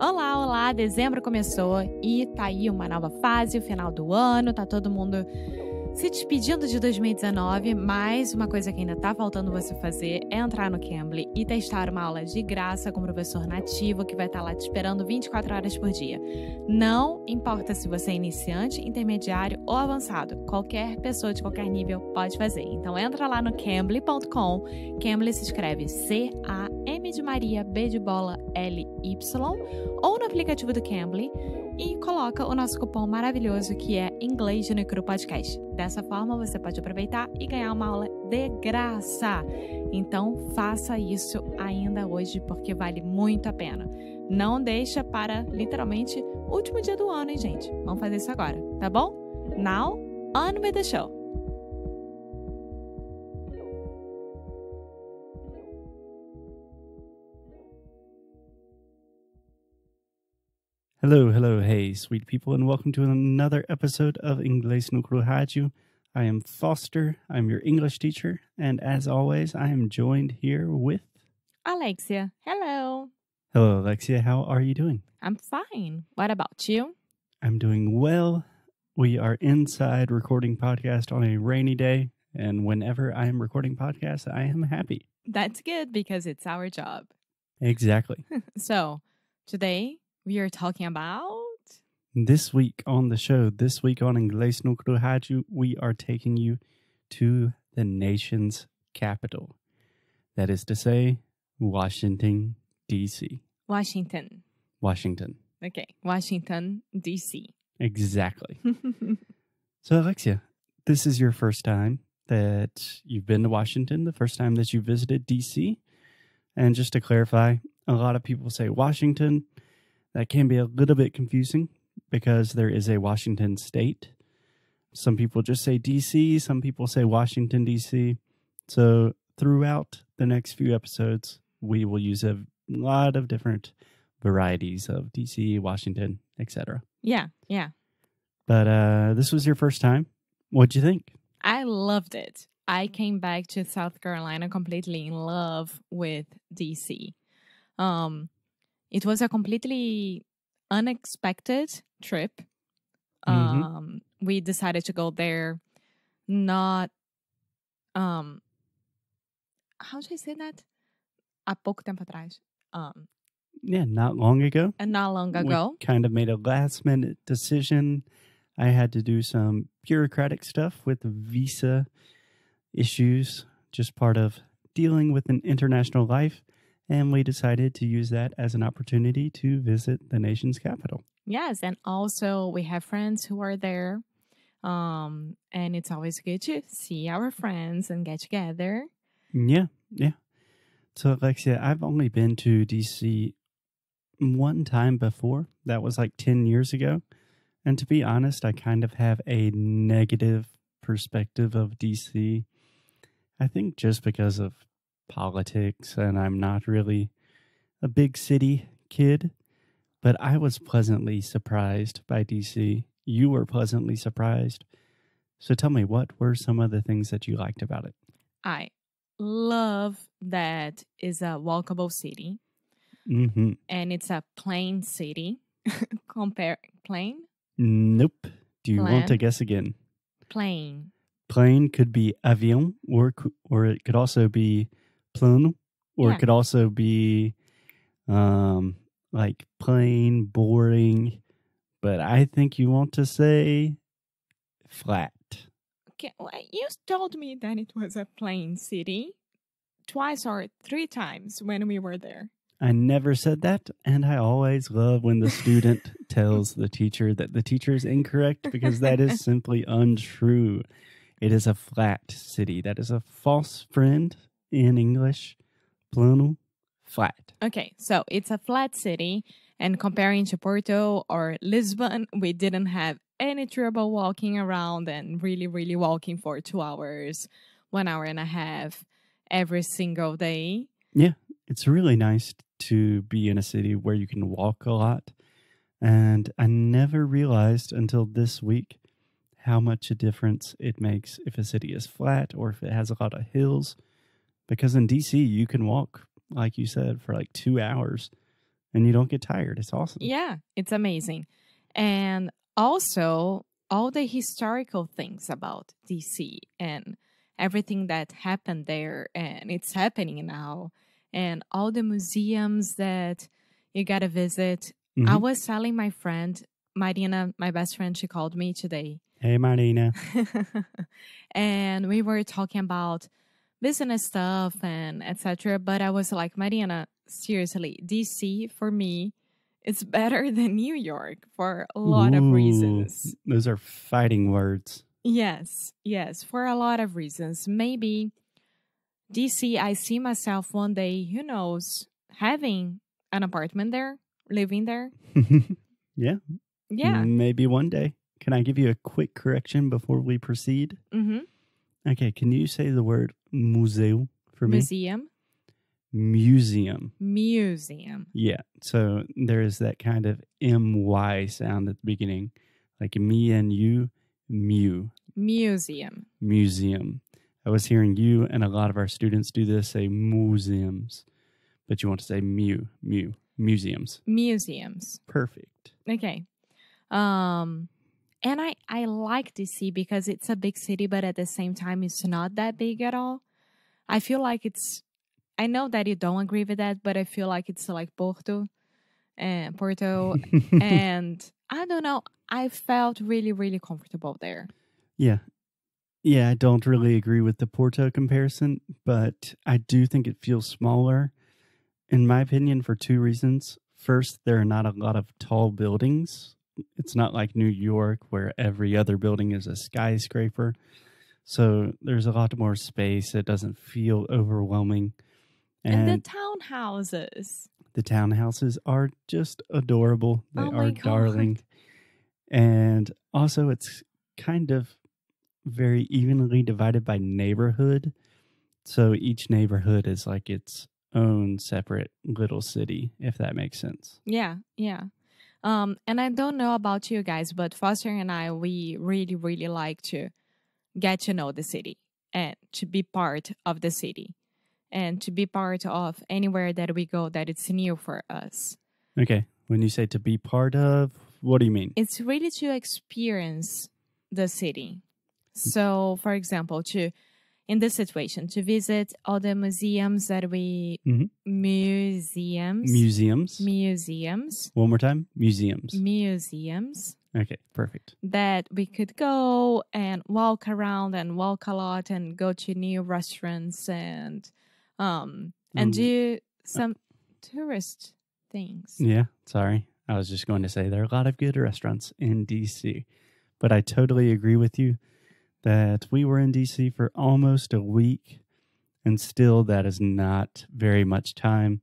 Olá, olá! Dezembro começou e tá aí uma nova fase, o final do ano, tá todo mundo se despedindo de 2019, mas uma coisa que ainda tá faltando você fazer é entrar no Cambly e testar uma aula de graça com o professor nativo que vai estar lá te esperando 24 horas por dia. Não importa se você é iniciante, intermediário ou avançado, qualquer pessoa de qualquer nível pode fazer. Então entra lá no cambly.com, Cambly se escreve C-A-M de Maria, B de bola, L-Y, ou no aplicativo do Cambly e coloca o nosso cupom maravilhoso que é Inglês no Incrível Podcast. Dessa forma, você pode aproveitar e ganhar uma aula de graça. Então, faça isso ainda hoje, porque vale muito a pena. Não deixa para, literalmente, o último dia do ano, hein, gente? Vamos fazer isso agora, tá bom? Now, on with the show! Hello, hello, hey, sweet people, and welcome to another episode of Inglês no Rádio. I am Foster, I'm your English teacher, and as always, I am joined here with... Alexia, hello! Hello, Alexia, how are you doing? I'm fine. What about you? I'm doing well. We are inside recording podcast on a rainy day, and whenever I am recording podcasts, I am happy. That's good because it's our job. Exactly. So, today... we are talking about... This week on the show, this week on Inglês no Rádio, we are taking you to the nation's capital. That is to say, Washington, D.C. Washington. Okay, Washington, D.C. Exactly. So, Alexia, this is your first time that you've been to Washington, the first time that you visited D.C. And just to clarify, a lot of people say Washington. That can be a little bit confusing because there is a Washington state. Some people just say D.C., some people say Washington, D.C. So throughout the next few episodes, we will use a lot of different varieties of D.C., Washington, etc. Yeah. But this was your first time. What'd you think? I loved it. I came back to South Carolina completely in love with D.C. It was a completely unexpected trip. We decided to go there not... how do I say that? Há pouco tempo atrás. Yeah, not long ago. And not long ago. We kind of made a last-minute decision. I had to do some bureaucratic stuff with visa issues, just part of dealing with an international life. And we decided to use that as an opportunity to visit the nation's capital. Yes, and also we have friends who are there. And it's always good to see our friends and get together. Yeah. So, Alexia, I've only been to D.C. one time before. That was like 10 years ago. And to be honest, I kind of have a negative perspective of D.C. I think just because of politics, and I'm not really a big city kid, but I was pleasantly surprised by DC. You were pleasantly surprised. So tell me, what were some of the things that you liked about it? I love that it's a walkable city. Mm-hmm. And it's a plain city. Plain? Nope. Do you want to guess again? Plain. Plain could be avion, or it could also be plano, or it could also be like plain, boring, but I think you want to say flat. Okay, well, you told me that it was a plain city twice or three times when we were there. I never said that, and I always love when the student tells the teacher that the teacher is incorrect because that is simply untrue. It is a flat city. That is a false friend. In English, plano, flat. Okay, so it's a flat city, and comparing to Porto or Lisbon, we didn't have any trouble walking around and really walking for 2 hours, 1 hour and a half every single day. Yeah, it's really nice to be in a city where you can walk a lot. And I never realized until this week how much a difference it makes if a city is flat or if it has a lot of hills. Because in DC, you can walk, like you said, for like 2 hours and you don't get tired. It's awesome. Yeah, it's amazing. And also, all the historical things about DC and everything that happened there, and it's happening now, and all the museums that you got to visit. I was telling my friend, Marina, my best friend, she called me today. Hey, Marina. And we were talking about business stuff and etc. But I was like, Marina, seriously, DC for me, it's better than New York for a lot of reasons. Those are fighting words. Yes, for a lot of reasons. Maybe DC, I see myself one day, who knows, having an apartment there, living there. Yeah. Yeah. Maybe one day. Can I give you a quick correction before we proceed? Okay, can you say the word museu for me? Museum. Yeah, so there is that kind of MY sound at the beginning, like me and you, Museum. I was hearing you and a lot of our students do this, say museums, but you want to say museums. Perfect. Okay. And I like DC because it's a big city, but at the same time, it's not that big at all. I feel like I know that you don't agree with that, but I feel like it's like Porto. And I don't know, I felt really, really comfortable there. Yeah, I don't really agree with the Porto comparison, but I do think it feels smaller, in my opinion, for two reasons. First, there are not a lot of tall buildings. It's not like New York where every other building is a skyscraper. So there's a lot more space. It doesn't feel overwhelming. And the townhouses. The townhouses are just adorable. They are darling. And also it's kind of very evenly divided by neighborhood. So each neighborhood is like its own separate little city, if that makes sense. Yeah. And I don't know about you guys, but Foster and I, we really, really like to get to know the city and to be part of the city and to be part of anywhere that we go that it's new for us. Okay. When you say to be part of, what do you mean? It's really to experience the city. So, for example, in this situation, to visit all the museums that we... Museums. One more time. Museums. Okay, perfect. That we could go and walk around and walk a lot and go to new restaurants and do some tourist things. Yeah, sorry. I was just going to say there are a lot of good restaurants in DC. But I totally agree with you that we were in DC for almost a week, and still that is not very much time.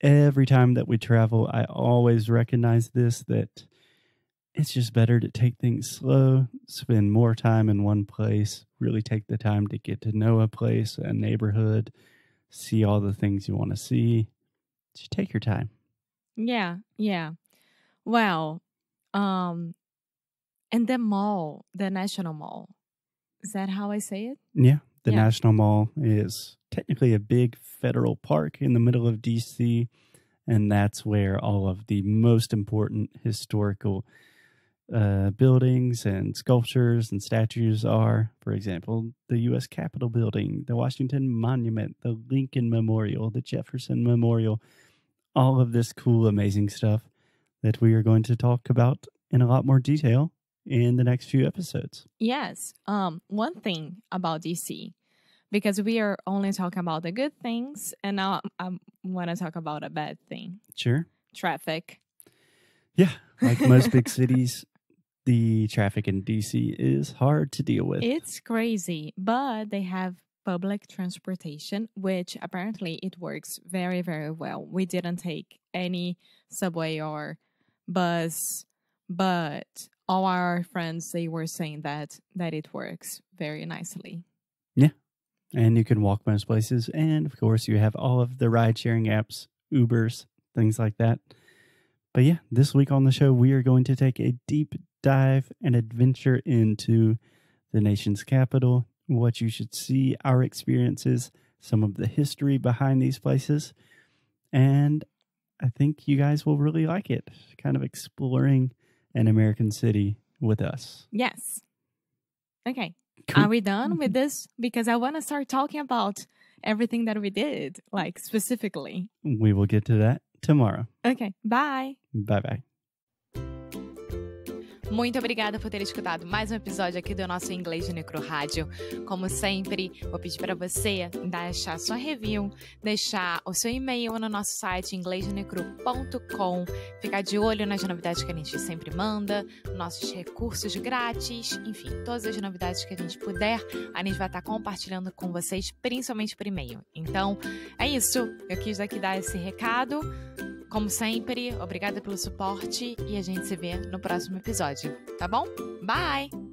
Every time that we travel, I always recognize this, that it's just better to take things slow, spend more time in one place, really take the time to get to know a place, a neighborhood, see all the things you want to see. Just take your time. Yeah. Well, and the mall, the National Mall, is that how I say it? Yeah. The National Mall is technically a big federal park in the middle of DC, and that's where all of the most important historical buildings and sculptures and statues are. For example, the U.S. Capitol Building, the Washington Monument, the Lincoln Memorial, the Jefferson Memorial, all of this cool, amazing stuff that we are going to talk about in a lot more detail in the next few episodes. Yes. One thing about DC, because we are only talking about the good things, and now I want to talk about a bad thing. Sure. Traffic. Yeah. Like most big cities, the traffic in DC is hard to deal with. It's crazy, but they have public transportation, which apparently it works very, very well. We didn't take any subway or bus, but all our friends, they were saying that it works very nicely. Yeah. And you can walk most places. And of course, you have all of the ride-sharing apps, Ubers, things like that. But yeah, this week on the show, we are going to take a deep dive and adventure into the nation's capital, what you should see, our experiences, some of the history behind these places. And I think you guys will really like it. Kind of exploring an American city with us. Yes. Okay. Cool. Are we done with this? Because I want to start talking about everything that we did, like specifically. We will get to that tomorrow. Okay. Bye. Bye-bye. Muito obrigada por ter escutado mais um episódio aqui do nosso Inglês de Necro Rádio. Como sempre, vou pedir para você deixar sua review, deixar o seu e-mail no nosso site inglêsdenecru.com, ficar de olho nas novidades que a gente sempre manda, nossos recursos grátis, enfim, todas as novidades que a gente puder, a gente vai estar compartilhando com vocês, principalmente por e-mail. Então, é isso. Eu quis aqui dar esse recado. Como sempre, obrigada pelo suporte e a gente se vê no próximo episódio, tá bom? Bye!